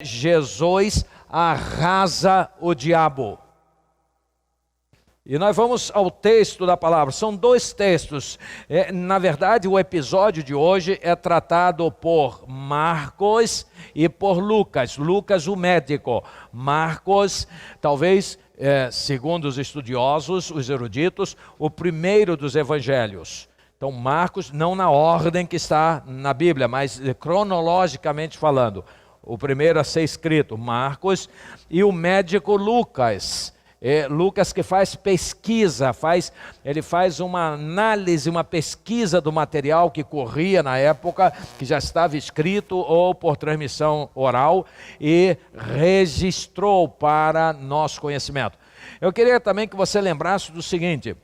Jesus arrasa o diabo. E nós vamos ao texto da palavra. São dois textos. Na verdade, o episódio de hoje é tratado por Marcos e por Lucas. Lucas, o médico. Marcos, talvez, segundo os estudiosos, os eruditos, o primeiro dos evangelhos. Então, Marcos, não na ordem que está na Bíblia, mas cronologicamente falando. O primeiro a ser escrito, Marcos, e o médico Lucas. Lucas que faz pesquisa, ele faz uma análise, uma pesquisa do material que corria na época, que já estava escrito ou por transmissão oral, e registrou para nosso conhecimento. Eu queria também que você lembrasse do seguinte: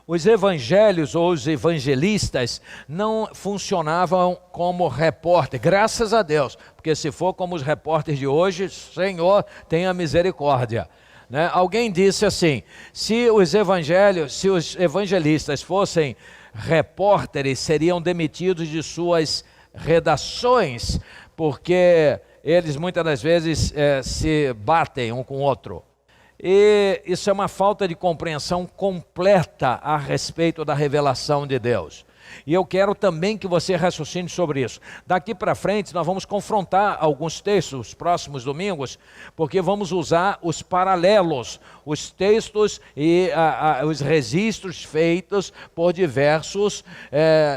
os evangelhos ou os evangelistas não funcionavam como repórter, graças a Deus, porque se for como os repórteres de hoje, Senhor, tenha misericórdia. Né? Alguém disse assim: se os evangelistas fossem repórteres, seriam demitidos de suas redações, porque eles muitas das vezes se batem um com o outro. E isso é uma falta de compreensão completa a respeito da revelação de Deus. E eu quero também que você raciocine sobre isso. Daqui para frente nós vamos confrontar alguns textos nos próximos domingos, porque vamos usar os paralelos, os textos e os registros feitos por diversos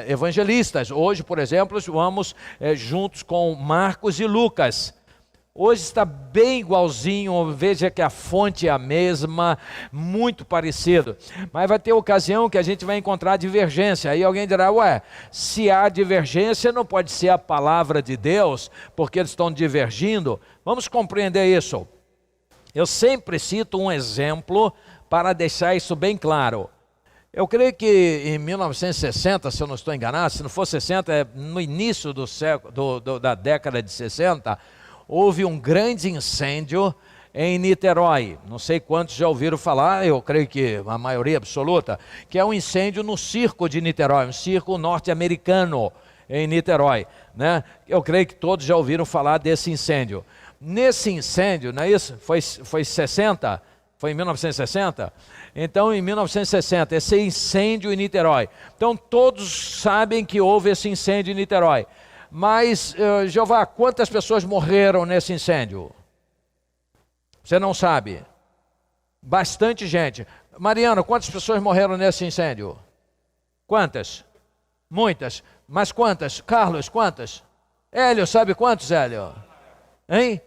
evangelistas. Hoje, por exemplo, vamos juntos com Marcos e Lucas. Hoje está bem igualzinho, veja que a fonte é a mesma, muito parecido. Mas vai ter ocasião que a gente vai encontrar divergência. Aí alguém dirá: ué, se há divergência, não pode ser a palavra de Deus, porque eles estão divergindo. Vamos compreender isso. Eu sempre cito um exemplo para deixar isso bem claro. Eu creio que em 1960, se eu não estou enganado, se não for 60, no início do século, da década de 60, houve um grande incêndio em Niterói. Não sei quantos já ouviram falar, eu creio que a maioria absoluta, que é um incêndio no circo de Niterói, um circo norte-americano em Niterói. Né? Eu creio que todos já ouviram falar desse incêndio. Nesse incêndio, não é isso? Foi 60? Foi em 1960? Então, em 1960, esse incêndio em Niterói. Então, todos sabem que houve esse incêndio em Niterói. Mas, Jeová, quantas pessoas morreram nesse incêndio? Você não sabe? Bastante gente. Mariana, quantas pessoas morreram nesse incêndio? Quantas? Muitas. Mas quantas? Carlos, quantas? Hélio, sabe quantos, Hélio? Hein?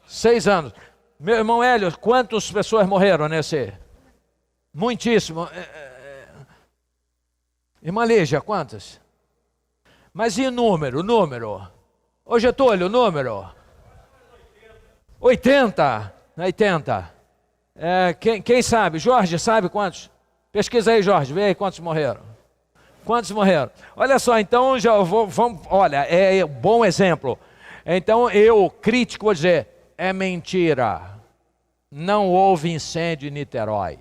6 anos. Meu irmão Hélio, quantas pessoas morreram nesse? Muitíssimo. Irmã Lígia, quantas? Mas e o número? Ô Getúlio, o número? 80. 80. Quem sabe? Jorge, sabe quantos? Pesquisa aí, Jorge, vê aí quantos morreram. Quantos morreram? Olha só, então olha, é um bom exemplo. Então eu, crítico, vou dizer, é mentira. Não houve incêndio em Niterói.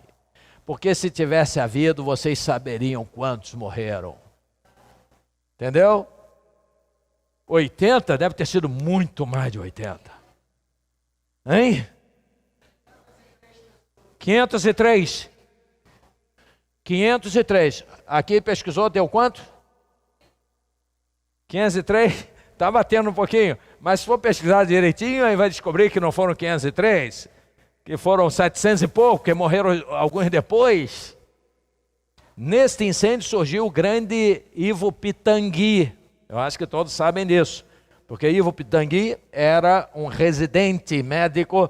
Porque se tivesse havido, vocês saberiam quantos morreram. Entendeu? 80 deve ter sido muito mais de 80. Hein? 503. 503. Aqui pesquisou, deu quanto? 503. Está batendo um pouquinho. Mas se for pesquisar direitinho, aí vai descobrir que não foram 503. Que foram 700 e pouco, que morreram alguns depois. Neste incêndio surgiu o grande Ivo Pitangui. Eu acho que todos sabem disso. Porque Ivo Pitangui era um residente médico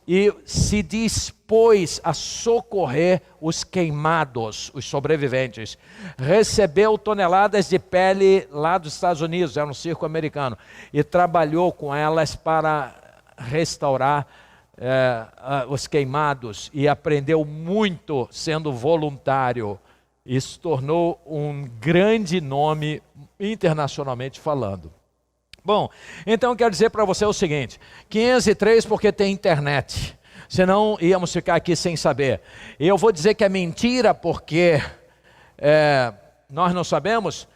e se dispôs a socorrer os queimados, os sobreviventes. Recebeu toneladas de pele lá dos Estados Unidos, era um circo americano, e trabalhou com elas para restaurar os queimados e aprendeu muito sendo voluntário. Isso tornou um grande nome internacionalmente falando. Bom, então eu quero dizer para você o seguinte: 503 porque tem internet, senão íamos ficar aqui sem saber. E eu vou dizer que é mentira porque nós não sabemos.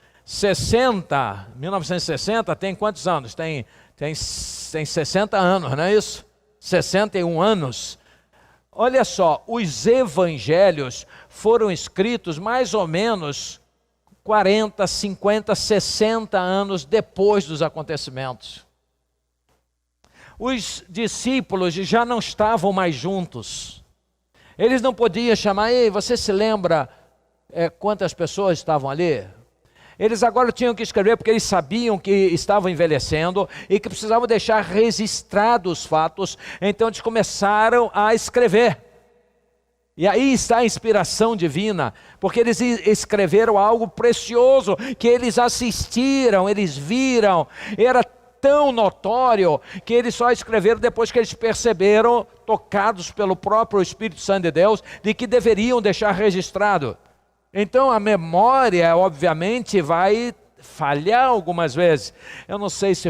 1960 tem quantos anos? Tem tem 60 anos, não é isso? 61 anos. Olha só, os evangelhos foram escritos mais ou menos 40, 50, 60 anos depois dos acontecimentos. Os discípulos já não estavam mais juntos. Eles não podiam chamar, ei, você se lembra quantas pessoas estavam ali? Eles agora tinham que escrever porque eles sabiam que estavam envelhecendo e que precisavam deixar registrados os fatos. Então eles começaram a escrever. E aí está a inspiração divina, porque eles escreveram algo precioso, que eles assistiram, eles viram, era tão notório, que eles só escreveram depois que eles perceberam, tocados pelo próprio Espírito Santo de Deus, de que deveriam deixar registrado. Então a memória, obviamente, vai falhar algumas vezes. Eu não sei se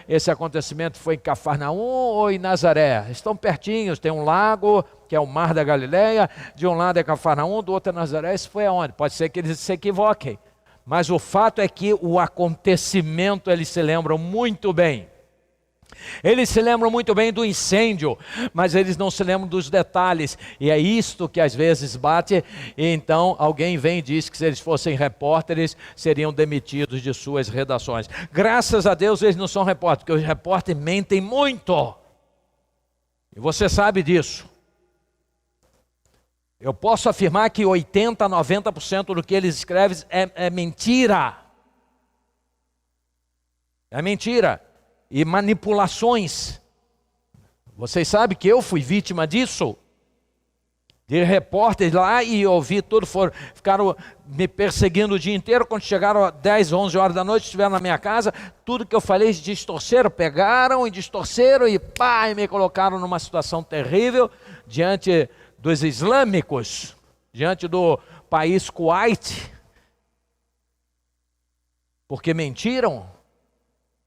esse acontecimento foi em Cafarnaum ou em Nazaré. Estão pertinhos, tem um lago, que é o Mar da Galileia, de um lado é Cafarnaum, do outro é Nazaré. Isso foi aonde? Pode ser que eles se equivoquem. Mas o fato é que o acontecimento eles se lembram muito bem. Eles se lembram muito bem do incêndio, mas eles não se lembram dos detalhes. E é isto que às vezes bate, e então alguém vem e diz que se eles fossem repórteres, seriam demitidos de suas redações. Graças a Deus eles não são repórteres, porque os repórteres mentem muito. E você sabe disso. Eu posso afirmar que 80% a 90% do que eles escrevem é mentira. É mentira. E manipulações. Vocês sabem que eu fui vítima disso. De repórteres lá e ouvi tudo, ficaram me perseguindo o dia inteiro. Quando chegaram às 10, 11 horas da noite, estiveram na minha casa, tudo que eu falei distorceram, pegaram e distorceram e me colocaram numa situação terrível diante dos islâmicos, diante do país Kuwait, porque mentiram.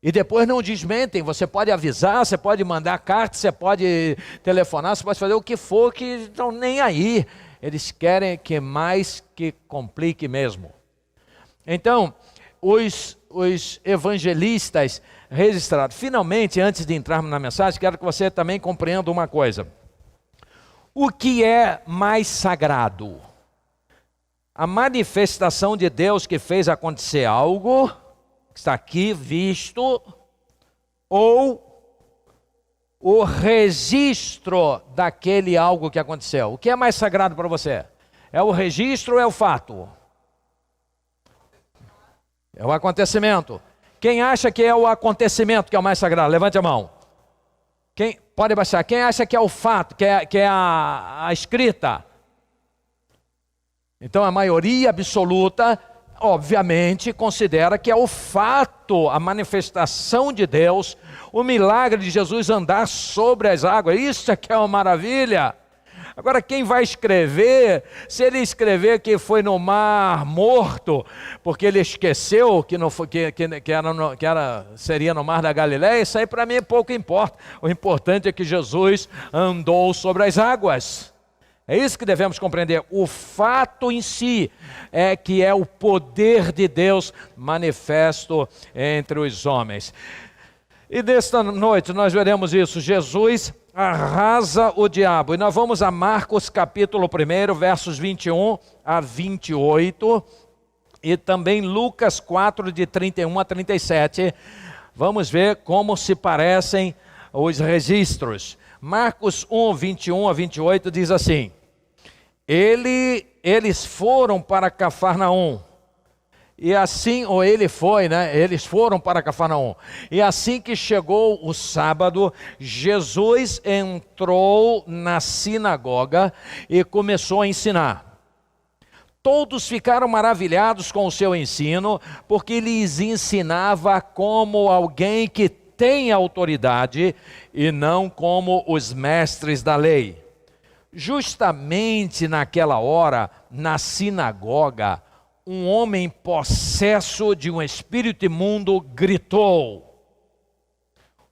E depois não desmentem. Você pode avisar, você pode mandar carta, você pode telefonar, você pode fazer o que for, que estão nem aí. Eles querem que mais que complique mesmo. Então, os evangelistas registrados. Finalmente, antes de entrarmos na mensagem, quero que você também compreenda uma coisa. O que é mais sagrado? A manifestação de Deus que fez acontecer algo, que está aqui visto, ou o registro daquele algo que aconteceu? O que é mais sagrado para você? É o registro ou é o fato? É o acontecimento. Quem acha que é o acontecimento que é o mais sagrado? Levante a mão. Pode baixar. Quem acha que é o fato, que é a escrita? Então a maioria absoluta, obviamente, considera que é o fato, a manifestação de Deus, o milagre de Jesus andar sobre as águas. Isso é que é uma maravilha. Agora, quem vai escrever, se ele escrever que foi no Mar Morto, porque ele esqueceu que não foi, seria no Mar da Galileia, isso aí para mim pouco importa. O importante é que Jesus andou sobre as águas. É isso que devemos compreender. O fato em si é que é o poder de Deus manifesto entre os homens. E nesta noite nós veremos isso. Jesus arrasa o diabo. E nós vamos a Marcos capítulo 1, versos 21 a 28. E também Lucas 4, de 31 a 37. Vamos ver como se parecem os registros. Marcos 1, 21 a 28 diz assim: Eles foram para Cafarnaum. E assim, ou ele foi, né? Eles foram para Cafarnaum. E assim que chegou o sábado, Jesus entrou na sinagoga e começou a ensinar. Todos ficaram maravilhados com o seu ensino, porque lhes ensinava como alguém que tem autoridade e não como os mestres da lei. Justamente naquela hora, na sinagoga, um homem possesso de um espírito imundo gritou: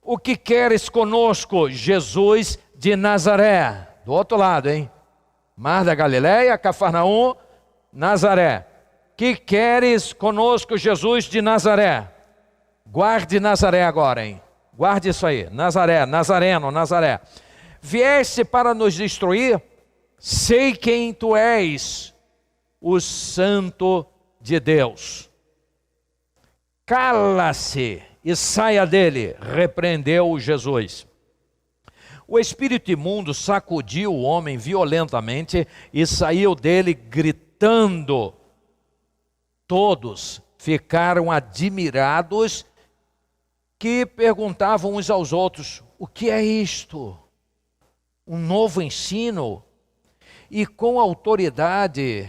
O que queres conosco, Jesus de Nazaré? Do outro lado, hein? Mar da Galileia, Cafarnaum, Nazaré. Que queres conosco, Jesus de Nazaré? Guarde Nazaré agora, hein? Guarde isso aí. Nazaré, Nazareno, Nazaré. Vieste para nos destruir? Sei quem tu és, o Santo de Deus. Cala-se e saia dele, repreendeu Jesus. O espírito imundo sacudiu o homem violentamente e saiu dele gritando. Todos ficaram admirados, que perguntavam uns aos outros: o que é isto? Um novo ensino? E com autoridade,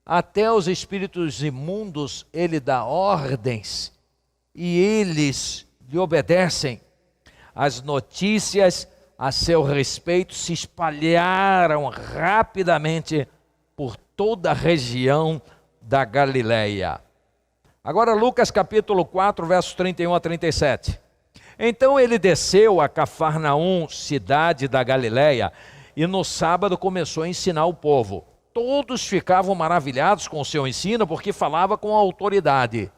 até os espíritos imundos ele dá ordens e eles lhe obedecem. As notícias a seu respeito se espalharam rapidamente por toda a região da Galileia. Agora Lucas capítulo 4, versos 31 a 37. Então ele desceu a Cafarnaum, cidade da Galileia, e no sábado começou a ensinar o povo. Todos ficavam maravilhados com o seu ensino, porque falava com autoridade.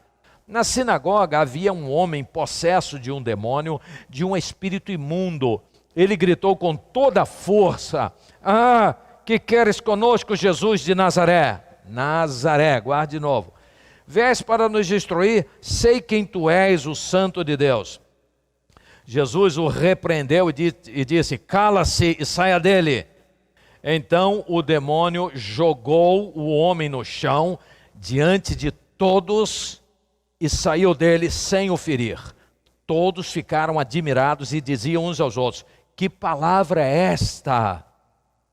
Na sinagoga havia um homem possesso de um demônio, de um espírito imundo. Ele gritou com toda a força: ah, que queres conosco, Jesus de Nazaré? Nazaré, guarde de novo. Vieste para nos destruir? Sei quem tu és, o Santo de Deus. Jesus o repreendeu e disse: cala-se e saia dele. Então o demônio jogou o homem no chão diante de todos e saiu dele sem o ferir. Todos ficaram admirados e diziam uns aos outros: que palavra é esta?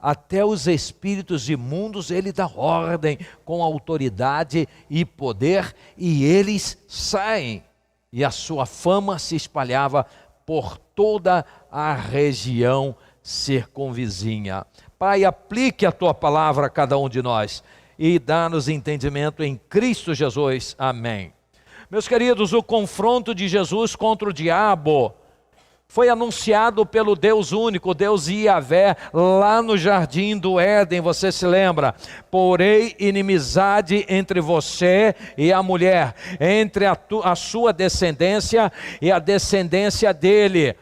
Até os espíritos imundos ele dá ordem com autoridade e poder, e eles saem. E a sua fama se espalhava por toda a região circunvizinha. Pai, aplique a tua palavra a cada um de nós e dá-nos entendimento em Cristo Jesus. Amém. Meus queridos, o confronto de Jesus contra o diabo foi anunciado pelo Deus único, Deus Iavé, lá no jardim do Éden, você se lembra? Porém, inimizade entre você e a mulher, entre a sua descendência e a descendência dele.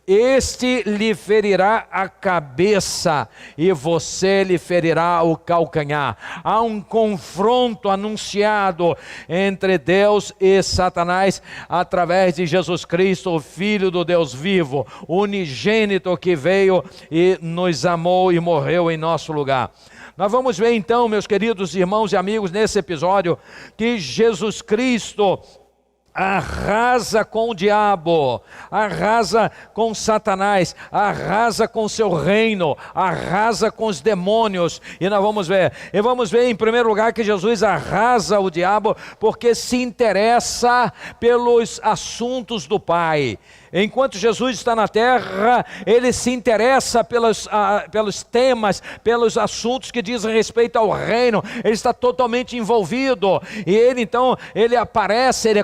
Este lhe ferirá a cabeça e você lhe ferirá o calcanhar. Há um confronto anunciado entre Deus e Satanás através de Jesus Cristo, o Filho do Deus vivo, unigênito que veio e nos amou e morreu em nosso lugar. Nós vamos ver então, meus queridos irmãos e amigos, nesse episódio, que Jesus Cristo arrasa com o diabo, arrasa com Satanás, arrasa com seu reino, arrasa com os demônios. E nós vamos ver em primeiro lugar que Jesus arrasa o diabo porque se interessa pelos assuntos do Pai. Enquanto Jesus está na terra, ele se interessa pelos temas, pelos assuntos que dizem respeito ao reino. Ele está totalmente envolvido. E ele então, ele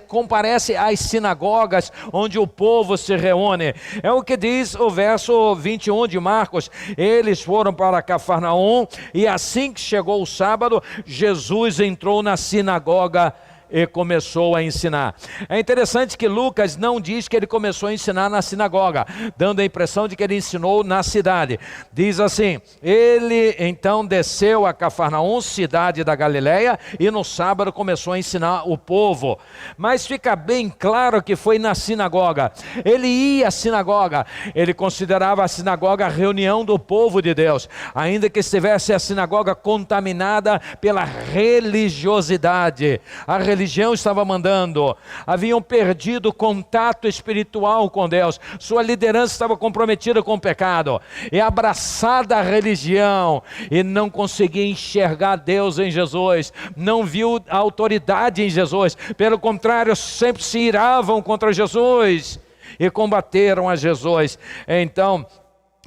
comparece às sinagogas onde o povo se reúne. É o que diz o verso 21 de Marcos. Eles foram para Cafarnaum e assim que chegou o sábado, Jesus entrou na sinagoga e começou a ensinar. É interessante que Lucas não diz que ele começou a ensinar na sinagoga, dando a impressão de que ele ensinou na cidade. Diz assim: ele então desceu a Cafarnaum, cidade da Galileia, e no sábado começou a ensinar o povo. Mas fica bem claro que foi na sinagoga. Ele ia à sinagoga, ele considerava a sinagoga a reunião do povo de Deus, ainda que estivesse a sinagoga contaminada pela religiosidade. A religião estava mandando, haviam perdido contato espiritual com Deus, sua liderança estava comprometida com o pecado, e abraçada a religião, e não conseguia enxergar Deus em Jesus, não viu a autoridade em Jesus, pelo contrário, sempre se iravam contra Jesus, e combateram a Jesus. Então,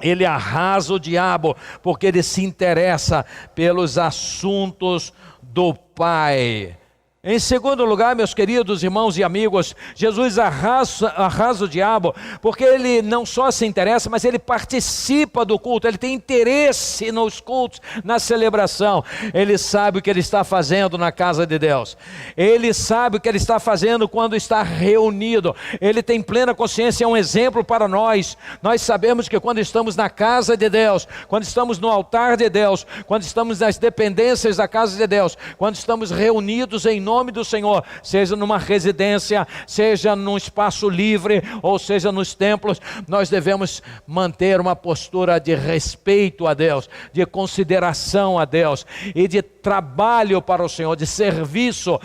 ele arrasa o diabo, porque ele se interessa pelos assuntos do Pai. Em segundo lugar, meus queridos irmãos e amigos, Jesus arrasa o diabo, porque ele não só se interessa, mas ele participa do culto, ele tem interesse nos cultos, na celebração. Ele sabe o que ele está fazendo na casa de Deus, ele sabe o que ele está fazendo quando está reunido, ele tem plena consciência, é um exemplo para nós. Nós sabemos que quando estamos na casa de Deus, quando estamos no altar de Deus, quando estamos nas dependências da casa de Deus, quando estamos reunidos em nome do Senhor, seja numa residência, seja num espaço livre, ou seja nos templos, nós devemos manter uma postura de respeito a Deus, de consideração a Deus e de trabalho para o Senhor, de serviço.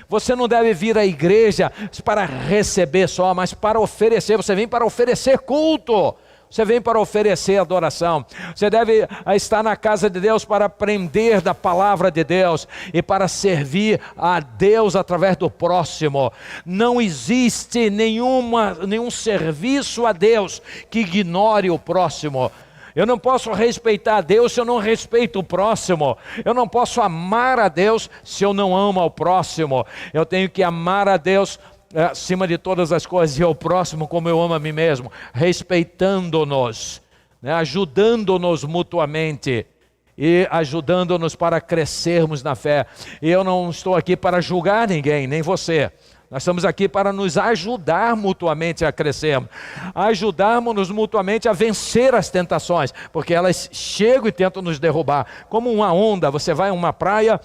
Você não deve vir à igreja para receber só, mas para oferecer. Você vem para oferecer culto. Você vem para oferecer adoração. Você deve estar na casa de Deus para aprender da palavra de Deus e para servir a Deus através do próximo. Não existe nenhum serviço a Deus que ignore o próximo. Eu não posso respeitar a Deus se eu não respeito o próximo. Eu não posso amar a Deus se eu não amo ao próximo. Eu tenho que amar a Deus acima de todas as coisas, e ao próximo como eu amo a mim mesmo, respeitando-nos, né? Ajudando-nos mutuamente e ajudando-nos para crescermos na fé. E eu não estou aqui para julgar ninguém, nem você. Nós estamos aqui para nos ajudar mutuamente a crescermos, ajudarmos-nos mutuamente a vencer as tentações, porque elas chegam e tentam nos derrubar, como uma onda. Você vai a uma praia,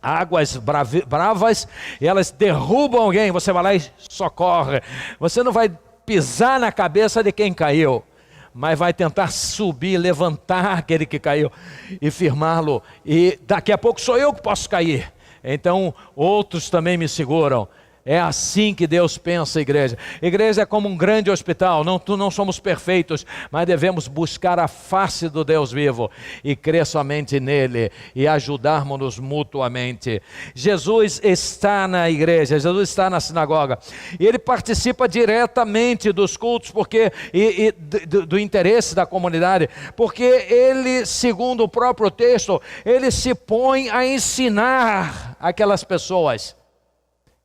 águas bravas, e elas derrubam alguém, você vai lá e socorre. Você não vai pisar na cabeça de quem caiu, mas vai tentar subir, levantar aquele que caiu e firmá-lo. E daqui a pouco sou eu que posso cair, então outros também me seguram. É assim que Deus pensa, igreja. Igreja é como um grande hospital. Não somos perfeitos, mas devemos buscar a face do Deus vivo e crer somente nele e ajudarmos-nos mutuamente. Jesus está na igreja, Jesus está na sinagoga e ele participa diretamente dos cultos, porque do interesse da comunidade, porque ele, segundo o próprio texto, ele se põe a ensinar aquelas pessoas.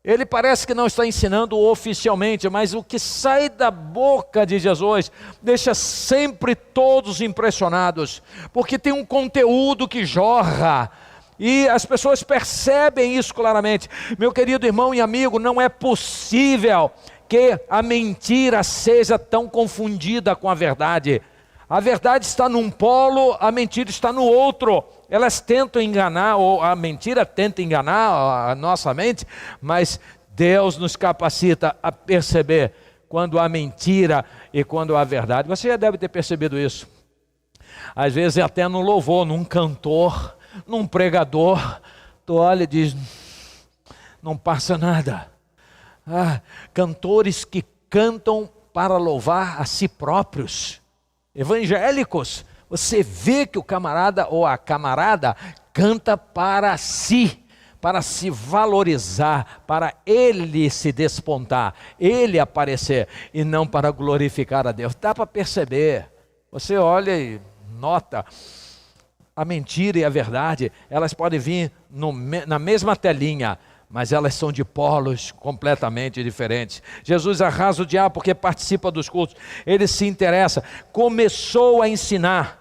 Ele parece que não está ensinando oficialmente, mas o que sai da boca de Jesus deixa sempre todos impressionados, porque tem um conteúdo que jorra, e as pessoas percebem isso claramente. Meu querido irmão e amigo, não é possível que a mentira seja tão confundida com a verdade. A verdade está num polo, a mentira está no outro. Elas tentam enganar, ou a mentira tenta enganar a nossa mente, mas Deus nos capacita a perceber quando há mentira e quando há verdade. Você já deve ter percebido isso. Às vezes até no louvor, num cantor, num pregador, tu olha e diz, não passa nada. Cantores que cantam para louvar a si próprios. Evangélicos, você vê que o camarada ou a camarada canta para si, para se valorizar, para ele se despontar, ele aparecer, e não para glorificar a Deus. Dá para perceber. Você olha e nota, a mentira e a verdade, elas podem vir na mesma telinha, mas elas são de polos completamente diferentes. Jesus arrasa o diabo porque participa dos cultos, ele se interessa, começou a ensinar,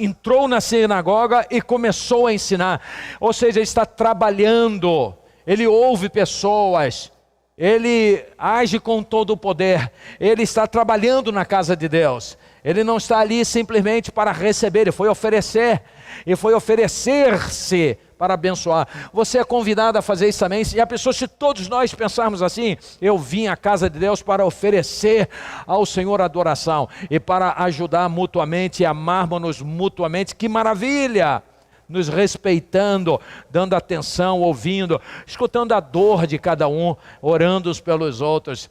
entrou na sinagoga e começou a ensinar, ou seja, ele está trabalhando, ele ouve pessoas, ele age com todo o poder, ele está trabalhando na casa de Deus. Ele não está ali simplesmente para receber, ele foi oferecer, e foi oferecer-se para abençoar. Você é convidado a fazer isso também. E a pessoa, se todos nós pensarmos assim, eu vim à casa de Deus para oferecer ao Senhor adoração e para ajudar mutuamente e amarmos-nos mutuamente, que maravilha! Nos respeitando, dando atenção, ouvindo, escutando a dor de cada um, orando uns pelos outros.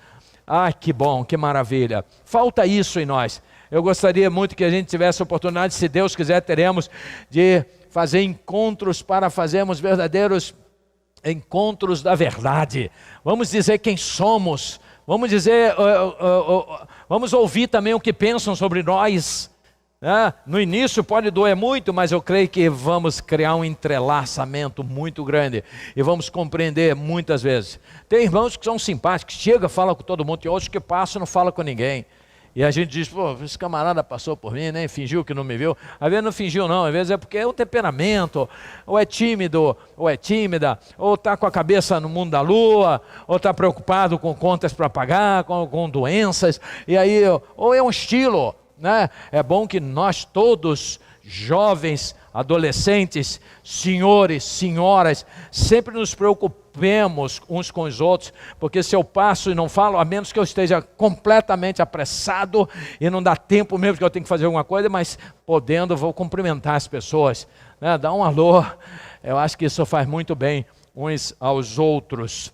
Que bom, que maravilha. Falta isso em nós. Eu gostaria muito que a gente tivesse a oportunidade, se Deus quiser, teremos, de fazer encontros para fazermos verdadeiros encontros da verdade. Vamos dizer quem somos, vamos dizer, vamos ouvir também o que pensam sobre nós, No início pode doer muito, mas eu creio que vamos criar um entrelaçamento muito grande e vamos compreender muitas vezes. Tem irmãos que são simpáticos, chega, fala com todo mundo, tem outros que passam e não falam com ninguém. E a gente diz, pô, esse camarada passou por mim, nem fingiu que não me viu. Às vezes não fingiu não, às vezes é porque é o temperamento, ou é tímido, ou é tímida, ou está com a cabeça no mundo da lua, ou está preocupado com contas para pagar, com doenças, e aí, ou é um estilo, né? É bom que nós todos, jovens, adolescentes, senhores, senhoras, sempre nos preocupemos uns com os outros, porque se eu passo e não falo, a menos que eu esteja completamente apressado e não dá tempo mesmo que eu tenho que fazer alguma coisa, mas podendo, vou cumprimentar as pessoas, né? Dar um alô, eu acho que isso faz muito bem uns aos outros.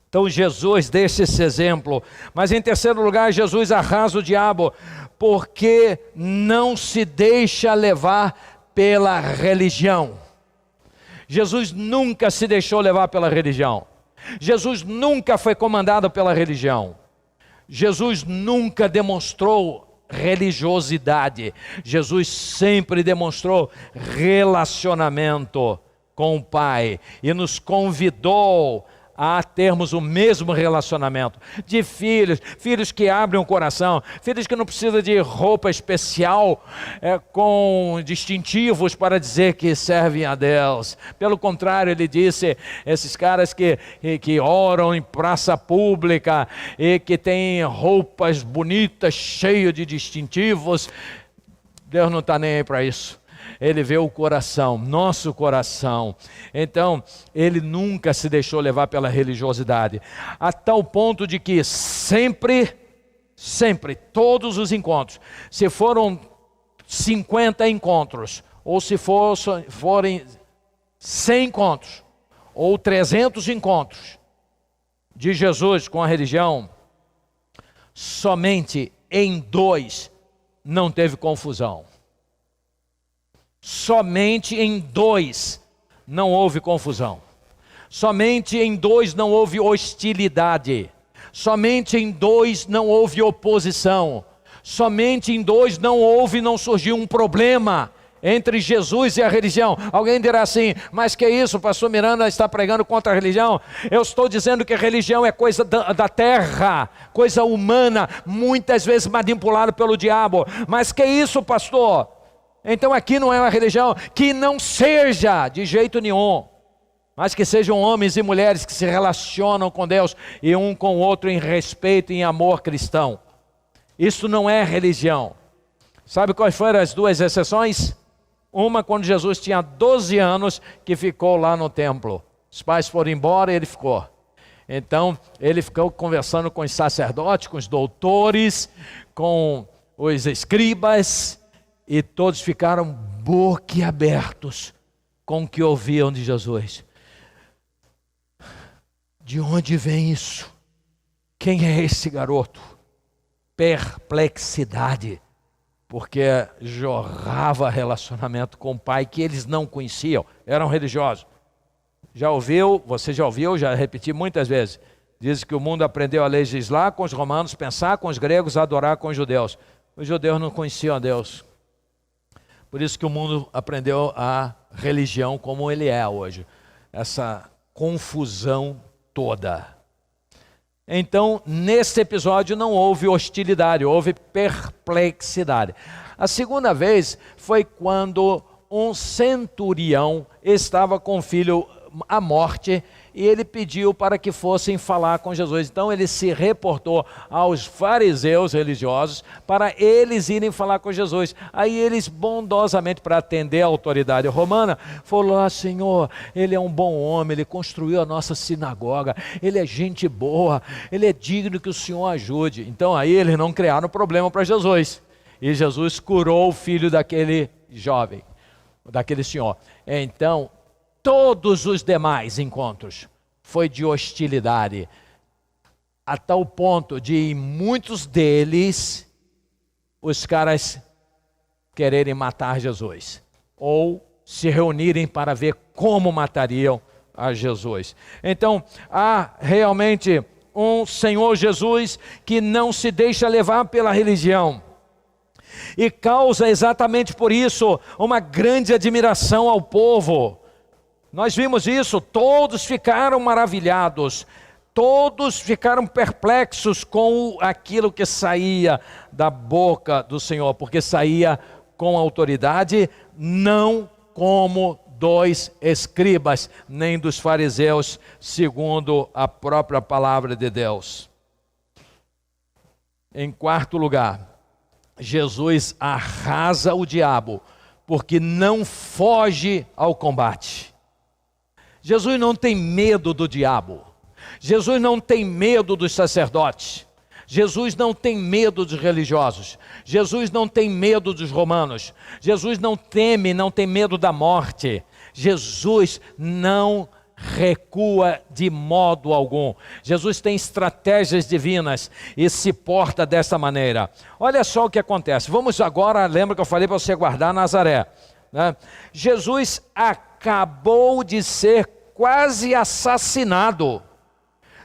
Então Jesus deixa esse exemplo, mas em terceiro lugar, Jesus arrasa o diabo, porque não se deixa levar pela religião. Jesus nunca se deixou levar pela religião. Jesus nunca foi comandado pela religião. Jesus nunca demonstrou religiosidade. Jesus sempre demonstrou relacionamento com o Pai e nos convidou a termos o mesmo relacionamento de filhos, filhos que abrem o coração, filhos que não precisam de roupa especial com distintivos para dizer que servem a Deus. Pelo contrário, ele disse, esses caras que oram em praça pública e que têm roupas bonitas, cheias de distintivos, Deus não está nem aí para isso. Ele vê o coração, nosso coração. Então, ele nunca se deixou levar pela religiosidade, a tal ponto de que sempre, todos os encontros, se foram 50 encontros, ou se forem 100 encontros, ou 300 encontros de Jesus com a religião, somente em 2 não teve confusão. Somente em 2 não houve confusão. Somente em 2 não houve hostilidade. Somente em 2 não houve oposição. Somente em 2 não surgiu um problema entre Jesus e a religião. Alguém dirá assim, mas que isso, o pastor Miranda está pregando contra a religião? Eu estou dizendo que a religião é coisa da terra, coisa humana, muitas vezes manipulada pelo diabo. Mas que isso, pastor? Então aqui não é uma religião que não seja de jeito nenhum, mas que sejam homens e mulheres que se relacionam com Deus e um com o outro em respeito e em amor cristão. Isso não é religião. Sabe quais foram as 2 exceções? Uma quando Jesus tinha 12 anos, que ficou lá no templo. Os pais foram embora e ele ficou. Então ele ficou conversando com os sacerdotes, com os doutores, com os escribas, e todos ficaram boquiabertos com o que ouviam de Jesus. De onde vem isso? Quem é esse garoto? Perplexidade, porque jorrava relacionamento com o Pai que eles não conheciam, eram religiosos. Já ouviu, você já ouviu, já repeti muitas vezes, diz que o mundo aprendeu a legislar com os romanos, pensar com os gregos, adorar com os judeus. Os judeus não conheciam a Deus. Por isso que o mundo aprendeu a religião como ele é hoje. Essa confusão toda. Então, nesse episódio não houve hostilidade, houve perplexidade. A segunda vez foi quando um centurião estava com o filho à morte e ele pediu para que fossem falar com Jesus. Então ele se reportou aos fariseus religiosos para eles irem falar com Jesus. Aí eles bondosamente, para atender a autoridade romana, falou: Senhor, ele é um bom homem, ele construiu a nossa sinagoga, ele é gente boa, ele é digno que o Senhor ajude. Então aí eles não criaram problema para Jesus. E Jesus curou o filho daquele jovem, daquele senhor. Então, todos os demais encontros foi de hostilidade, a tal ponto de, em muitos deles, os caras quererem matar Jesus, ou se reunirem para ver como matariam a Jesus. Então, há realmente um Senhor Jesus que não se deixa levar pela religião. E causa exatamente por isso uma grande admiração ao povo. Nós vimos isso, todos ficaram maravilhados, todos ficaram perplexos com aquilo que saía da boca do Senhor, porque saía com autoridade, não como dos escribas, nem dos fariseus, segundo a própria palavra de Deus. Em quarto lugar, Jesus arrasa o diabo, porque não foge ao combate. Jesus não tem medo do diabo. Jesus não tem medo dos sacerdotes. Jesus não tem medo dos religiosos. Jesus não tem medo dos romanos. Jesus não teme, não tem medo da morte. Jesus não recua de modo algum. Jesus tem estratégias divinas e se porta dessa maneira. Olha só o que acontece. Vamos agora, lembra que eu falei para você guardar Nazaré, né? Jesus acabou de ser quase assassinado.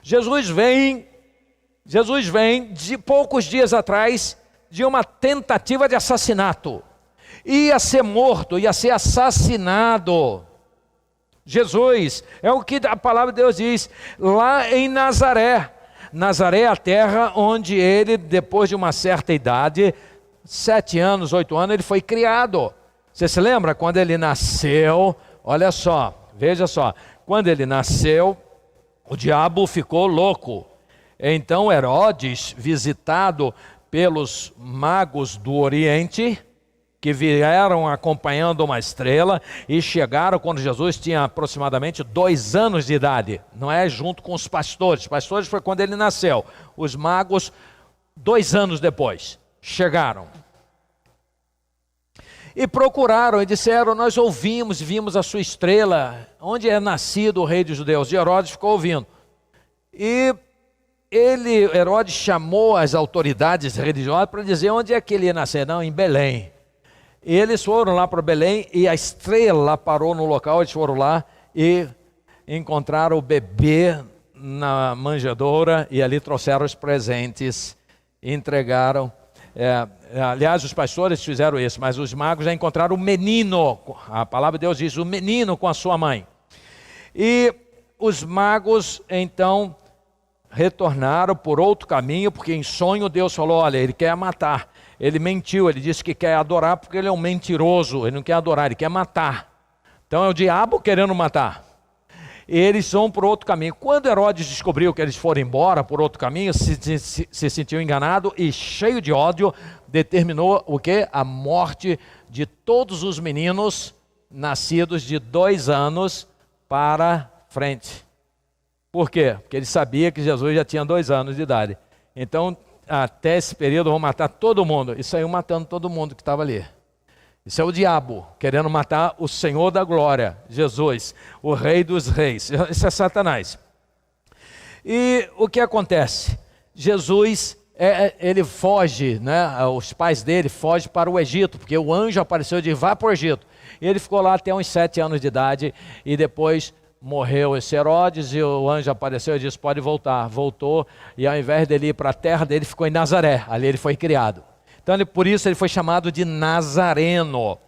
Jesus vem de poucos dias atrás de uma tentativa de assassinato. Ia ser morto, ia ser assassinado. Jesus, é o que a palavra de Deus diz, lá em Nazaré. Nazaré é a terra onde ele, depois de uma certa idade, 7 anos, 8 anos, ele foi criado. Você se lembra quando ele nasceu? Olha só, veja só. Quando ele nasceu, o diabo ficou louco. Então Herodes, visitado pelos magos do Oriente, que vieram acompanhando uma estrela e chegaram quando Jesus tinha aproximadamente 2 anos de idade, não é? Junto com os pastores. Os pastores foi quando ele nasceu. Os magos, 2 anos depois, chegaram. E procuraram e disseram, nós ouvimos, vimos a sua estrela, onde é nascido o rei dos judeus. E Herodes ficou ouvindo. E Herodes chamou as autoridades religiosas para dizer onde é que ele ia nascer. Não, em Belém. E eles foram lá para Belém e a estrela parou no local, eles foram lá e encontraram o bebê na manjedoura e ali trouxeram os presentes e entregaram. Aliás, os pastores fizeram isso, mas os magos já encontraram o menino, a palavra de Deus diz, o menino com a sua mãe. E os magos então retornaram por outro caminho, porque em sonho Deus falou, olha, ele quer matar. Ele mentiu, ele disse que quer adorar porque ele é um mentiroso, ele não quer adorar, ele quer matar. Então é o diabo querendo matar. E eles vão por outro caminho. Quando Herodes descobriu que eles foram embora por outro caminho, se sentiu enganado e cheio de ódio, determinou o quê? A morte de todos os meninos nascidos de 2 anos para frente. Por quê? Porque ele sabia que Jesus já tinha 2 anos de idade. Então, até esse período, vão matar todo mundo. E saiu matando todo mundo que estava ali. Isso é o diabo, querendo matar o Senhor da glória, Jesus, o Rei dos reis. Isso é Satanás. E o que acontece? Jesus, ele foge, né? Os pais dele fogem para o Egito, porque o anjo apareceu e disse, vá para o Egito. E ele ficou lá até uns 7 anos de idade, e depois morreu esse Herodes, e o anjo apareceu e disse, pode voltar. Voltou, e ao invés dele ir para a terra dele, ficou em Nazaré, ali ele foi criado. Então, por isso ele foi chamado de Nazareno.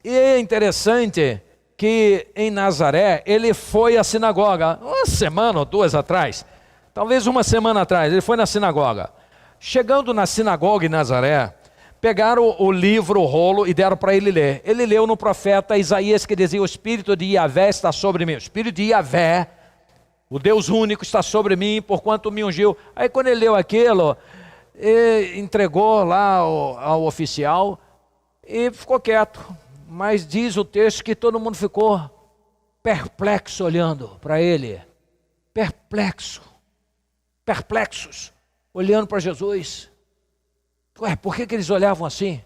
E é interessante que em Nazaré, ele foi à sinagoga, 1 semana ou 2 atrás, talvez 1 semana atrás, ele foi na sinagoga. Chegando na sinagoga em Nazaré, pegaram o livro, o rolo, e deram para ele ler. Ele leu no profeta Isaías, que dizia, o Espírito de Yahvé está sobre mim. O Espírito de Yahvé, o Deus único, está sobre mim, porquanto me ungiu. Aí quando ele leu aquilo, entregou lá ao oficial e ficou quieto. Mas diz o texto que todo mundo ficou perplexo olhando para ele. Perplexos, olhando para Jesus. Ué, por que eles olhavam assim?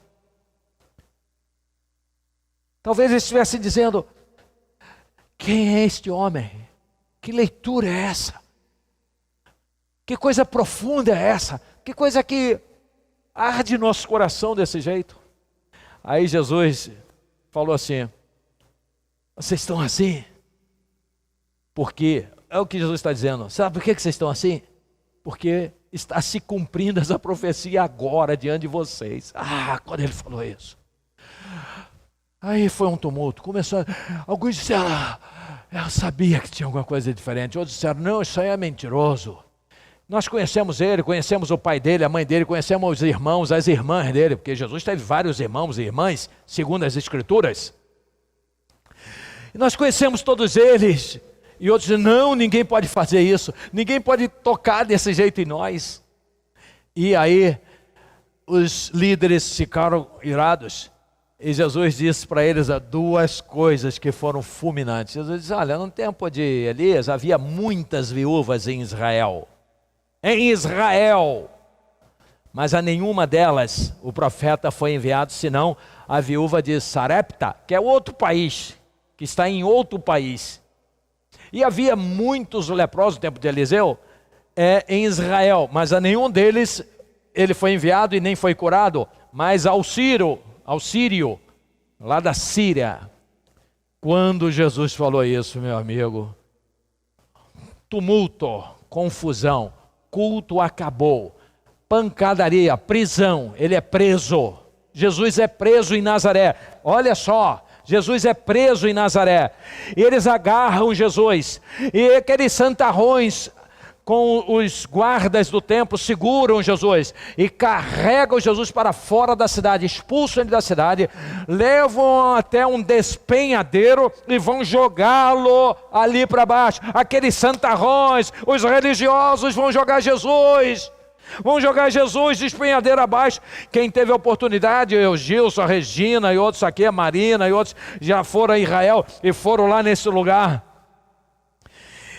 Talvez eles estivessem dizendo, quem é este homem? Que leitura é essa? Que coisa profunda é essa? Que coisa que arde nosso coração desse jeito? Aí Jesus falou assim, vocês estão assim? Porque, é o que Jesus está dizendo, sabe por que vocês estão assim? Porque está se cumprindo essa profecia agora diante de vocês. Quando ele falou isso, aí foi um tumulto. Alguns disseram, eu sabia que tinha alguma coisa diferente. Outros disseram, não, isso aí é mentiroso. Nós conhecemos ele, conhecemos o pai dele, a mãe dele, conhecemos os irmãos, as irmãs dele, porque Jesus teve vários irmãos e irmãs, segundo as Escrituras. E nós conhecemos todos eles. E outros dizem, não, ninguém pode fazer isso, ninguém pode tocar desse jeito em nós. E aí, os líderes ficaram irados. E Jesus disse para eles duas coisas que foram fulminantes. Jesus disse, olha, no tempo de Elias havia muitas viúvas em Israel. Mas a nenhuma delas o profeta foi enviado, senão a viúva de Sarepta, que é outro país, que está em outro país. E havia muitos leprosos no tempo de Eliseu em Israel, mas a nenhum deles ele foi enviado e nem foi curado, mas ao sírio, lá da Síria. Quando Jesus falou isso, meu amigo, tumulto, confusão, culto acabou, pancadaria, prisão, ele é preso. Jesus é preso em Nazaré. Olha só, Jesus é preso em Nazaré. E eles agarram Jesus. E aqueles santarrões com os guardas do templo seguram Jesus e carregam Jesus para fora da cidade, expulsam ele da cidade, levam até um despenhadeiro e vão jogá-lo ali para baixo. Aqueles santarrões, os religiosos vão jogar Jesus. Vão jogar Jesus de despenhadeiro abaixo. Quem teve a oportunidade, o Gilson, a Regina e outros aqui, a Marina e outros, já foram a Israel e foram lá nesse lugar.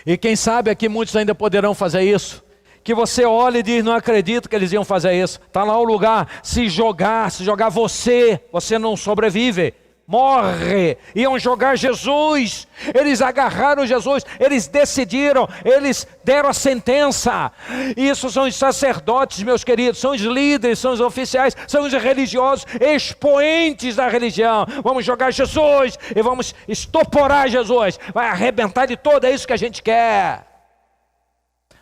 E quem sabe aqui muitos ainda poderão fazer isso. Que você olhe e diz, não acredito que eles iam fazer isso. Está lá o lugar, se jogar você não sobrevive. Morre, iam jogar Jesus, eles agarraram Jesus, eles decidiram, eles deram a sentença. Isso são os sacerdotes, meus queridos, são os líderes, são os oficiais, são os religiosos, expoentes da religião. Vamos jogar Jesus e vamos estoporar Jesus, vai arrebentar de todo, é isso que a gente quer.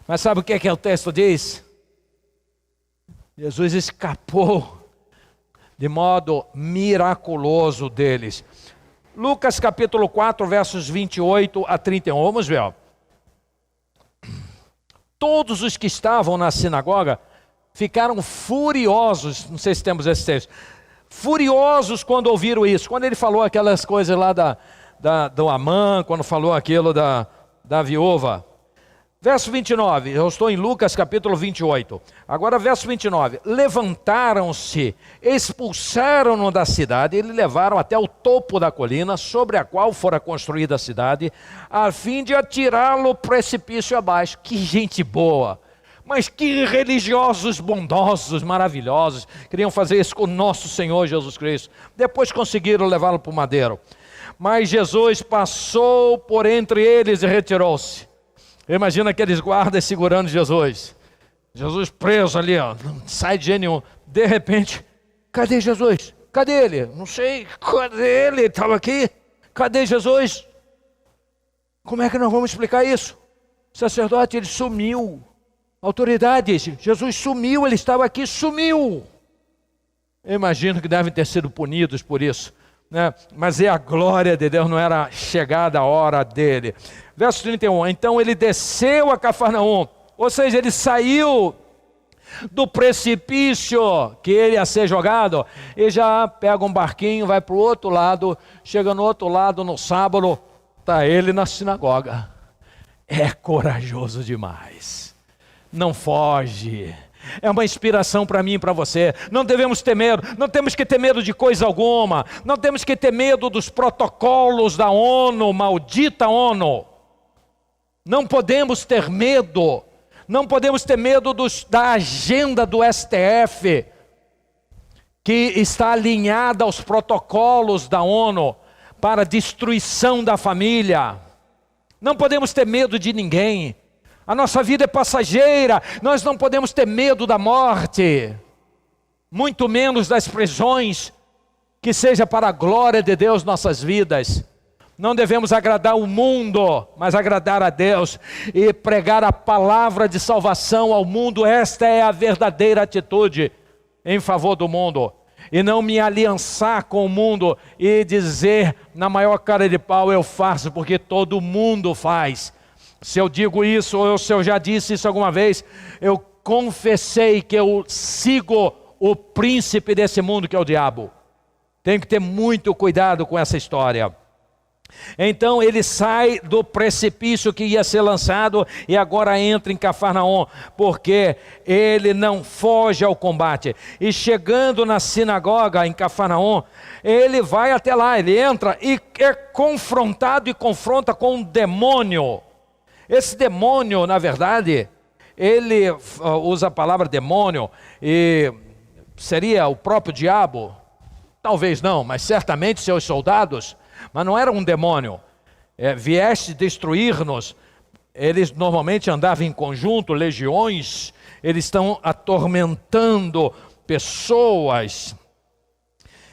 Mas sabe o que o texto diz? Jesus escapou de modo miraculoso deles. Lucas capítulo 4, versos 28 a 31. Vamos ver. Todos os que estavam na sinagoga ficaram furiosos. Não sei se temos esse texto. Furiosos quando ouviram isso. Quando ele falou aquelas coisas lá do Amã, quando falou aquilo da viúva. Verso 29, eu estou em Lucas capítulo 28, agora verso 29, levantaram-se, expulsaram-no da cidade e lhe levaram até o topo da colina sobre a qual fora construída a cidade, a fim de atirá-lo precipício abaixo. Que gente boa, mas que religiosos bondosos, maravilhosos, queriam fazer isso com o nosso Senhor Jesus Cristo. Depois conseguiram levá-lo para o madeiro, mas Jesus passou por entre eles e retirou-se. Imagina aqueles guardas segurando Jesus. Jesus preso ali, não sai de jeito nenhum. De repente, cadê Jesus? Cadê ele? Não sei, cadê ele? Estava aqui. Cadê Jesus? Como é que nós vamos explicar isso? O sacerdote, ele sumiu. Autoridades, Jesus sumiu, ele estava aqui, sumiu. Eu imagino que devem ter sido punidos por isso, né? Mas a glória de Deus, não era chegada a hora dele. Verso 31, então ele desceu a Cafarnaum, ou seja, ele saiu do precipício que ele ia ser jogado, e já pega um barquinho, vai para o outro lado, chega no outro lado no sábado, está ele na sinagoga. É corajoso demais, não foge. É uma inspiração para mim e para você. Não devemos ter medo, não temos que ter medo de coisa alguma, não temos que ter medo dos protocolos da ONU, maldita ONU. Não podemos ter medo, não podemos ter medo da agenda do STF, que está alinhada aos protocolos da ONU para a destruição da família. Não podemos ter medo de ninguém. A nossa vida é passageira, nós não podemos ter medo da morte, muito menos das prisões, que seja para a glória de Deus nossas vidas. Não devemos agradar o mundo, mas agradar a Deus e pregar a palavra de salvação ao mundo. Esta é a verdadeira atitude em favor do mundo. E não me aliançar com o mundo e dizer na maior cara de pau, eu faço porque todo mundo faz. Se eu digo isso, ou se eu já disse isso alguma vez, eu confessei que eu sigo o príncipe desse mundo, que é o diabo. Tenho que ter muito cuidado com essa história. Então ele sai do precipício que ia ser lançado e agora entra em Cafarnaum, porque ele não foge ao combate. E chegando na sinagoga em Cafarnaum, ele vai até lá, ele entra e é confrontado e confronta com um demônio. Esse demônio, na verdade, ele usa a palavra demônio e seria o próprio diabo? Talvez não, mas certamente seus soldados. Mas não era um demônio. Vieste destruir-nos. Eles normalmente andavam em conjunto, legiões. Eles estão atormentando pessoas.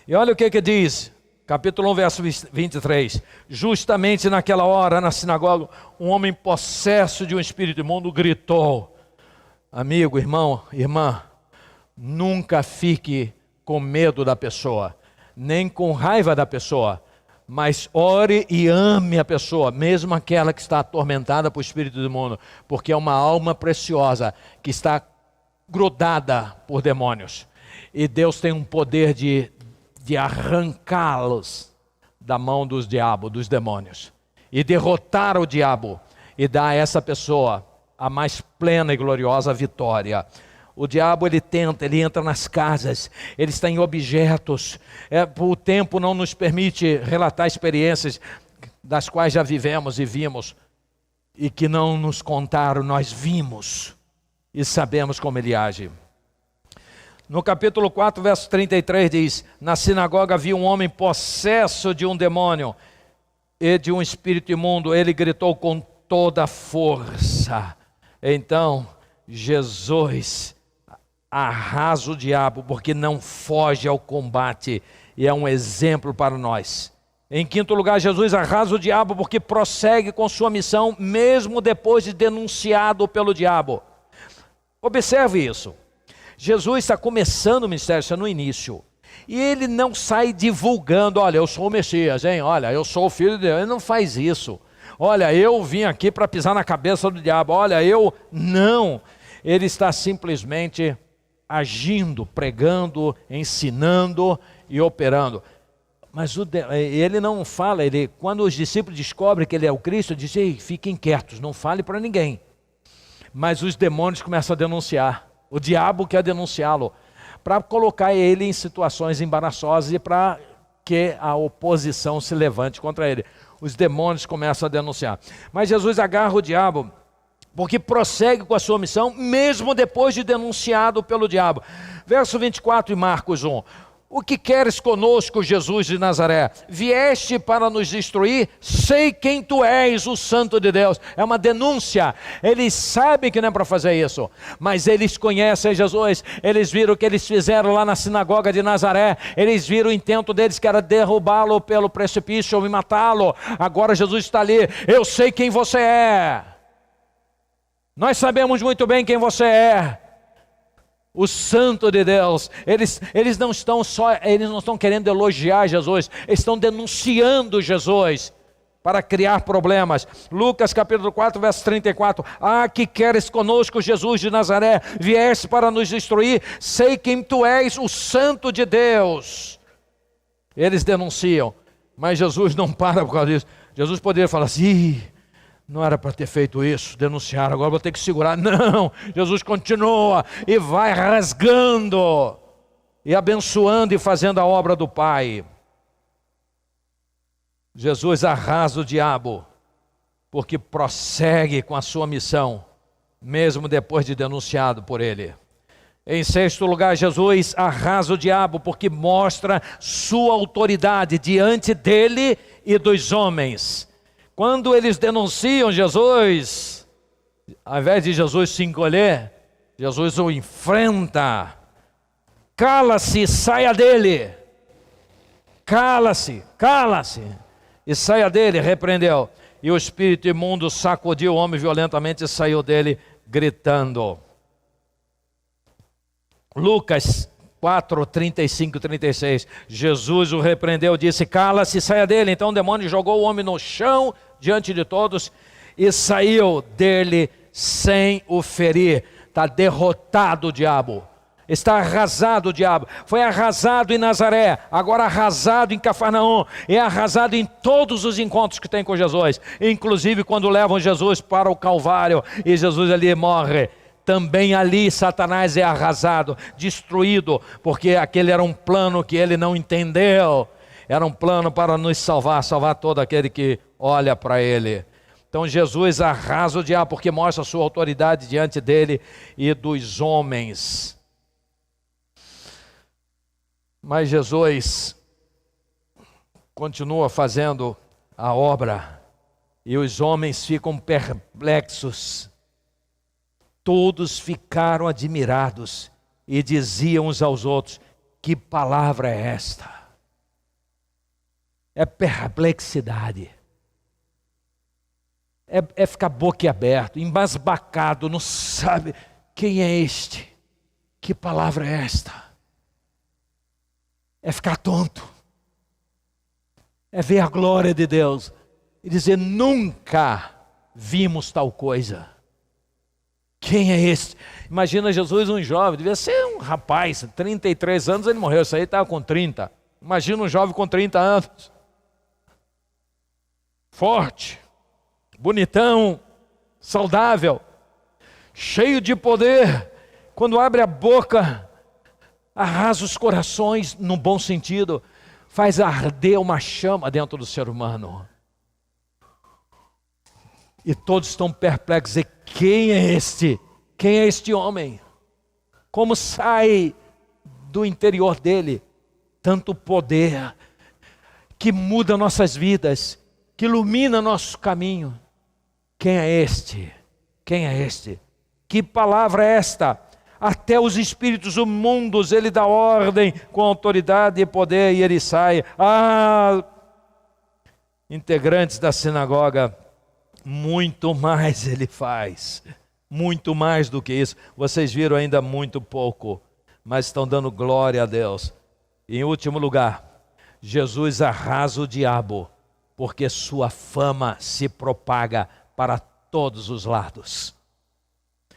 E olha o que diz, capítulo 1, verso 23. Justamente naquela hora, na sinagoga, um homem possesso de um espírito imundo gritou. Amigo, irmão, irmã, nunca fique com medo da pessoa, nem com raiva da pessoa. Mas ore e ame a pessoa, mesmo aquela que está atormentada por espírito imundo, porque é uma alma preciosa que está grudada por demônios. E Deus tem um poder de arrancá-los da mão dos diabos, dos demônios, e derrotar o diabo e dar a essa pessoa a mais plena e gloriosa vitória. O diabo ele entra nas casas, ele está em objetos. O tempo não nos permite relatar experiências das quais já vivemos e vimos, e que não nos contaram, nós vimos e sabemos como ele age. No capítulo 4, verso 33 diz, na sinagoga havia um homem possesso de um demônio e de um espírito imundo. Ele gritou com toda a força. Então Jesus arrasa o diabo, porque não foge ao combate, e é um exemplo para nós. Em quinto lugar, Jesus arrasa o diabo porque prossegue com sua missão, mesmo depois de denunciado pelo diabo. Observe isso. Jesus está começando o ministério, está no início, e ele não sai divulgando, olha, eu sou o Messias, hein? Olha, eu sou o Filho de Deus. Ele não faz isso. Olha, eu vim aqui para pisar na cabeça do diabo. Olha, não. Ele está simplesmente agindo, pregando, ensinando e operando. Mas ele não fala, quando os discípulos descobrem que ele é o Cristo, diz, ei, fiquem quietos, não fale para ninguém. Mas os demônios começam a denunciar, o diabo quer denunciá-lo, para colocar ele em situações embaraçosas e para que a oposição se levante contra ele. Os demônios começam a denunciar. Mas Jesus agarra o diabo, porque prossegue com a sua missão, mesmo depois de denunciado pelo diabo. Verso 24 em Marcos 1. O que queres conosco, Jesus de Nazaré? Vieste para nos destruir? Sei quem tu és, o Santo de Deus. É uma denúncia. Eles sabem que não é para fazer isso, mas eles conhecem Jesus. Eles viram o que eles fizeram lá na sinagoga de Nazaré. Eles viram o intento deles, que era derrubá-lo pelo precipício e matá-lo. Agora Jesus está ali. Eu sei quem você é. Nós sabemos muito bem quem você é, o Santo de Deus. Eles não estão querendo elogiar Jesus, eles estão denunciando Jesus para criar problemas. Lucas capítulo 4, verso 34. Ah, que queres conosco, Jesus de Nazaré? Vieste para nos destruir? Sei quem tu és, o Santo de Deus. Eles denunciam, mas Jesus não para por causa disso. Jesus poderia falar assim, não era para ter feito isso, denunciar, agora vou ter que segurar. Não, Jesus continua e vai rasgando e abençoando e fazendo a obra do Pai. Jesus arrasa o diabo porque prossegue com a sua missão, mesmo depois de denunciado por ele. Em sexto lugar, Jesus arrasa o diabo porque mostra sua autoridade diante dele e dos homens. Quando eles denunciam Jesus, ao invés de Jesus se encolher, Jesus o enfrenta. Cala-se, saia dele. Cala-se, cala-se. e saia dele, repreendeu. E o espírito imundo sacudiu o homem violentamente e saiu dele, gritando. Lucas 4, 35 e 36. Jesus o repreendeu, disse: cala-se, saia dele. Então o demônio jogou o homem no chão diante de todos e saiu dele sem o ferir. Está derrotado o diabo. Está arrasado o diabo. Foi arrasado em Nazaré, agora arrasado em Cafarnaum, é arrasado em todos os encontros que tem com Jesus, inclusive quando levam Jesus para o Calvário e Jesus ali morre. Também ali Satanás é arrasado, destruído, porque aquele era um plano que ele não entendeu. Era um plano para nos salvar, salvar todo aquele que olha para ele. Então Jesus arrasa o diabo porque mostra a sua autoridade diante dele e dos homens. Mas Jesus continua fazendo a obra e os homens ficam perplexos. Todos ficaram admirados e diziam uns aos outros: que palavra é esta? É perplexidade. É ficar boquiaberto, embasbacado, não sabe quem é este? Que palavra é esta? É ficar tonto, é ver a glória de Deus e dizer: nunca vimos tal coisa. Quem é este? Imagina Jesus, um jovem, devia ser um rapaz, 33 anos ele morreu, isso aí estava com 30. Imagina um jovem com 30 anos, forte, bonitão, saudável, cheio de poder, quando abre a boca, arrasa os corações, no bom sentido, faz arder uma chama dentro do ser humano. E todos estão perplexos, e quem é este? Quem é este homem? Como sai do interior dele tanto poder, que muda nossas vidas, que ilumina nosso caminho? Quem é este? Quem é este? Que palavra é esta? Até os espíritos imundos ele dá ordem com autoridade e poder e ele sai. Integrantes da sinagoga, muito mais ele faz, muito mais do que isso. Vocês viram ainda muito pouco, mas estão dando glória a Deus. E em último lugar, Jesus arrasa o diabo, porque sua fama se propaga para todos os lados.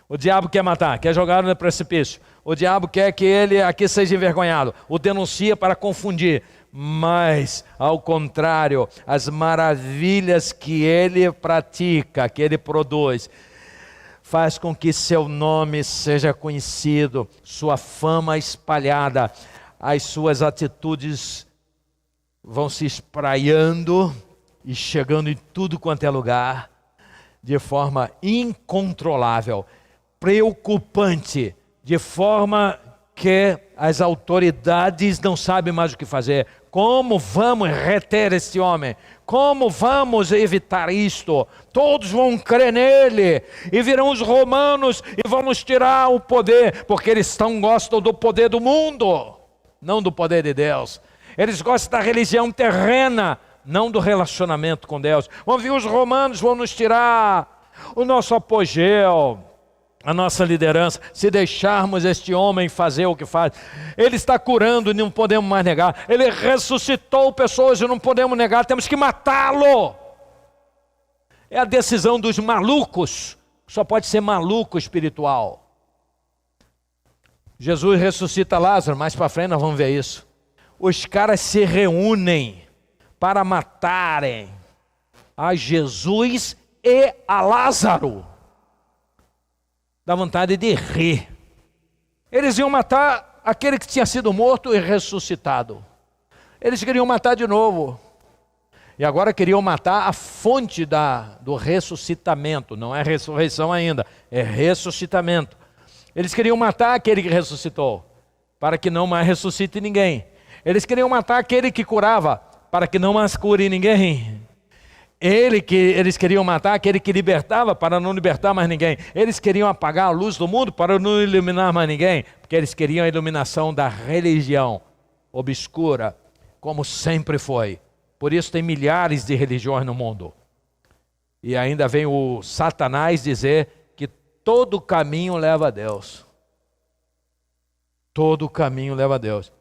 O diabo quer matar, quer jogar no precipício. O diabo quer que ele aqui seja envergonhado. O denuncia para confundir. Mas, ao contrário, as maravilhas que ele pratica, que ele produz, faz com que seu nome seja conhecido, sua fama espalhada, as suas atitudes vão se espraiando e chegando em tudo quanto é lugar, de forma incontrolável, preocupante, de forma que as autoridades não sabem mais o que fazer. Como vamos reter este homem? Como vamos evitar isto? Todos vão crer nele, e virão os romanos e vão nos tirar o poder, porque eles gostam do poder do mundo, não do poder de Deus. Eles gostam da religião terrena, não do relacionamento com Deus. Vão vir os romanos, vão nos tirar o nosso apogeu, a nossa liderança, se deixarmos este homem fazer o que faz. Ele está curando e não podemos mais negar. Ele ressuscitou pessoas e não podemos negar, temos que matá-lo. É a decisão dos malucos, só pode ser maluco espiritual. Jesus ressuscita Lázaro, mais para frente nós vamos ver isso. Os caras se reúnem para matarem a Jesus e a Lázaro. Dá vontade de rir. Eles iam matar aquele que tinha sido morto e ressuscitado. Eles queriam matar de novo. E agora queriam matar a fonte do ressuscitamento. Não é ressurreição ainda, é ressuscitamento. Eles queriam matar aquele que ressuscitou, para que não mais ressuscite ninguém. Eles queriam matar aquele que curava, para que não mais cure ninguém. Eles queriam matar aquele que libertava, para não libertar mais ninguém. Eles queriam apagar a luz do mundo para não iluminar mais ninguém, porque eles queriam a iluminação da religião obscura, como sempre foi. Por isso tem milhares de religiões no mundo. E ainda vem o Satanás dizer que todo caminho leva a Deus. Todo caminho leva a Deus.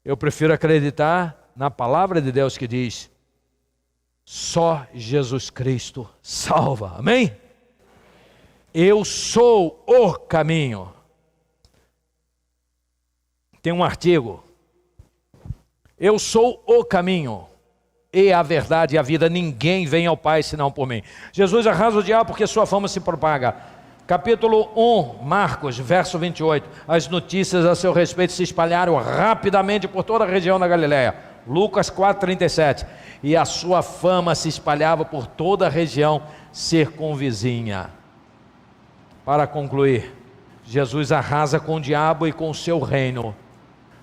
Eu prefiro acreditar na palavra de Deus que diz: só Jesus Cristo salva. Amém? Eu sou o caminho. Tem um artigo. Eu sou o caminho e a verdade e a vida. Ninguém vem ao Pai senão por mim. Jesus arrasa o diabo porque sua fama se propaga. Capítulo 1, Marcos, verso 28. As notícias a seu respeito se espalharam rapidamente por toda a região da Galileia. Lucas 4,37. E a sua fama se espalhava por toda a região circunvizinha. Para concluir, Jesus arrasa com o diabo e com o seu reino.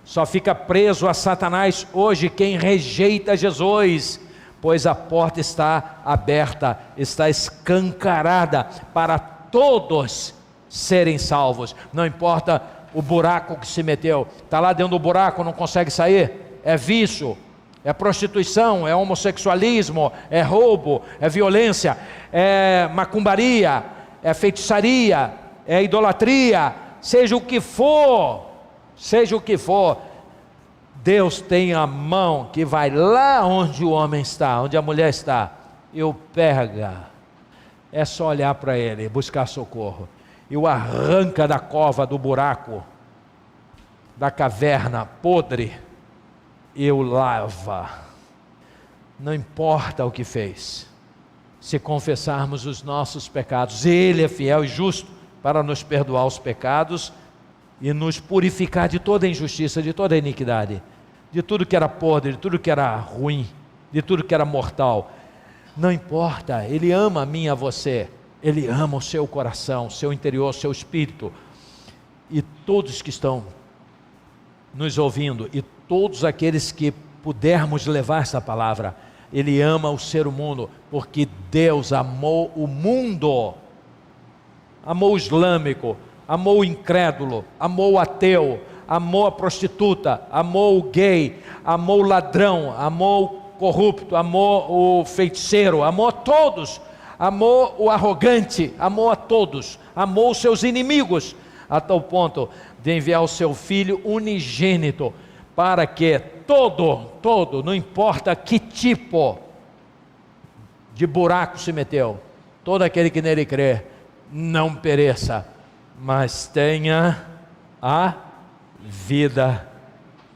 Só fica preso a Satanás hoje quem rejeita Jesus, pois a porta está aberta, está escancarada para todos serem salvos. Não importa o buraco que se meteu, está lá dentro do buraco, não consegue sair. É vício, é prostituição, é homossexualismo, é roubo, é violência, é macumbaria, é feitiçaria, é idolatria, seja o que for. Seja o que for, Deus tem a mão que vai lá onde o homem está, onde a mulher está, e o pega. É só olhar para ele, buscar socorro, e o arranca da cova, do buraco, da caverna podre, e o lava. Não importa o que fez, se confessarmos os nossos pecados, Ele é fiel e justo para nos perdoar os pecados e nos purificar de toda injustiça, de toda iniquidade, de tudo que era podre, de tudo que era ruim, de tudo que era mortal. Não importa, Ele ama a mim e a você, Ele ama o seu coração, o seu interior, o seu espírito. E todos que estão nos ouvindo, e todos aqueles que pudermos levar essa palavra, Ele ama o ser humano, porque Deus amou o mundo, amou o islâmico, amou o incrédulo, amou o ateu, amou a prostituta, amou o gay, amou o ladrão, amou o corrupto, amou o feiticeiro, amou a todos, amou o arrogante, amou a todos, amou os seus inimigos, a tal ponto de enviar o seu Filho unigênito, para que todo, não importa que tipo de buraco se meteu, todo aquele que nele crê, não pereça, mas tenha a vida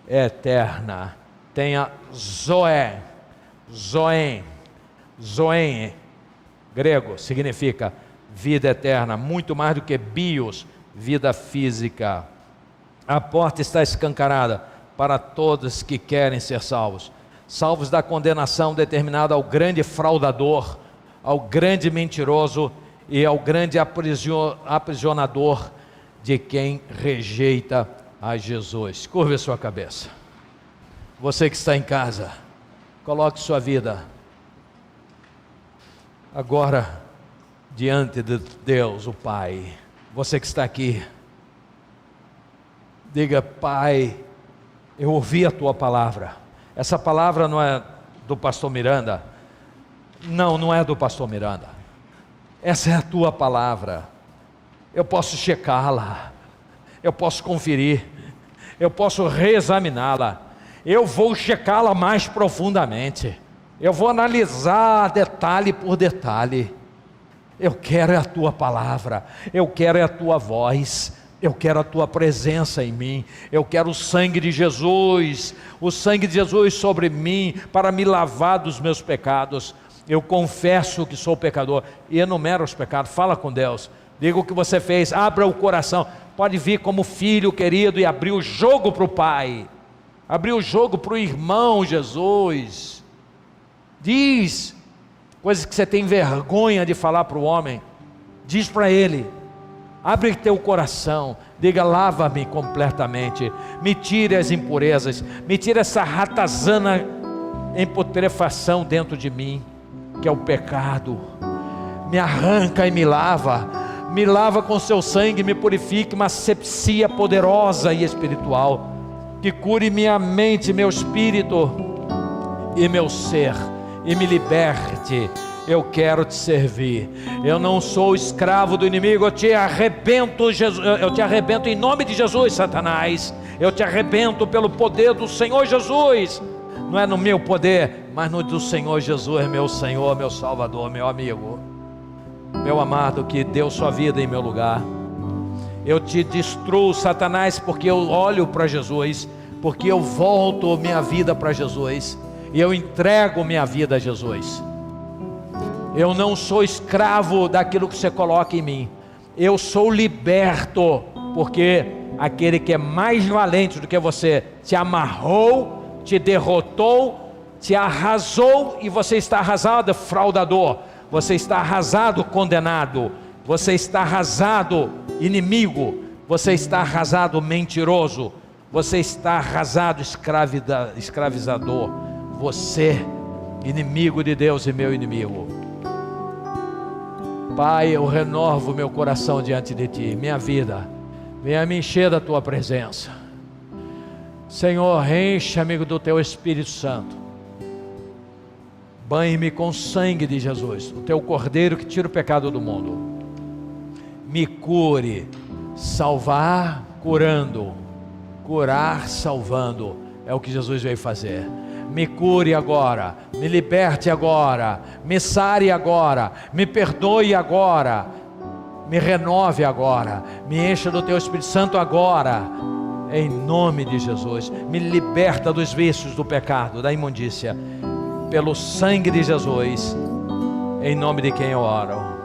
eterna. Tenha Zoé, grego, significa vida eterna, muito mais do que bios, vida física. A porta está escancarada para todos que querem ser salvos, salvos da condenação determinada ao grande fraudador, ao grande mentiroso e ao grande aprisionador de quem rejeita a Jesus. Curve a sua cabeça. Você que está em casa, coloque sua vida agora diante de Deus, o Pai. Você que está aqui, diga: Pai, eu ouvi a tua palavra. Essa palavra não é do pastor Miranda. Não é do pastor Miranda. Essa é a tua palavra. Eu posso checá-la, eu posso conferir, eu posso reexaminá-la, eu vou checá-la mais profundamente, eu vou analisar detalhe por detalhe. Eu quero a tua palavra, eu quero a tua voz, eu quero a tua presença em mim, eu quero o sangue de Jesus sobre mim, para me lavar dos meus pecados. Eu confesso que sou pecador e enumero os pecados. Fala com Deus, diga o que você fez, abra o coração, pode vir como filho querido e abrir o jogo para o Pai, abrir o jogo para o irmão Jesus. Diz coisas que você tem vergonha de falar para o homem, diz para ele, abre teu coração, diga: lava-me completamente, me tire as impurezas, me tire essa ratazana em putrefação dentro de mim, que é o pecado, me arranca e me lava com seu sangue, me purifique, uma asepsia poderosa e espiritual, que cure minha mente, meu espírito, e meu ser, e me liberte. Eu quero te servir. Eu não sou escravo do inimigo. Eu te arrebento, Jesus. Eu te arrebento em nome de Jesus, Satanás. Eu te arrebento pelo poder do Senhor Jesus. Não é no meu poder, mas no do Senhor Jesus, meu Senhor, meu Salvador, meu amigo, meu amado, que deu sua vida em meu lugar. Eu te destruo, Satanás, porque eu olho para Jesus, porque eu volto minha vida para Jesus, e eu entrego minha vida a Jesus. Eu não sou escravo daquilo que você coloca em mim. Eu sou liberto, porque aquele que é mais valente do que você te amarrou, te derrotou, te arrasou, e você está arrasado, fraudador. Você está arrasado, condenado. Você está arrasado, inimigo. Você está arrasado, mentiroso. Você está arrasado, escravizador. Você, inimigo de Deus e meu inimigo. Pai, eu renovo meu coração diante de Ti, minha vida, venha me encher da Tua presença. Senhor, enche-me do Teu Espírito Santo. Banhe-me com o sangue de Jesus, o Teu Cordeiro que tira o pecado do mundo. Me cure, salvar, curando, curar, salvando, é o que Jesus veio fazer. Me cure agora, me liberte agora, me sare agora, me perdoe agora, me renove agora, me encha do Teu Espírito Santo agora, em nome de Jesus. Me liberta dos vícios do pecado, da imundícia, pelo sangue de Jesus, em nome de quem eu oro.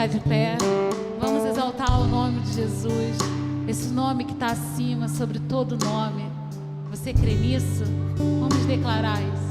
De pé, vamos exaltar o nome de Jesus, esse nome que está acima, sobre todo nome. Você crê nisso? Vamos declarar isso.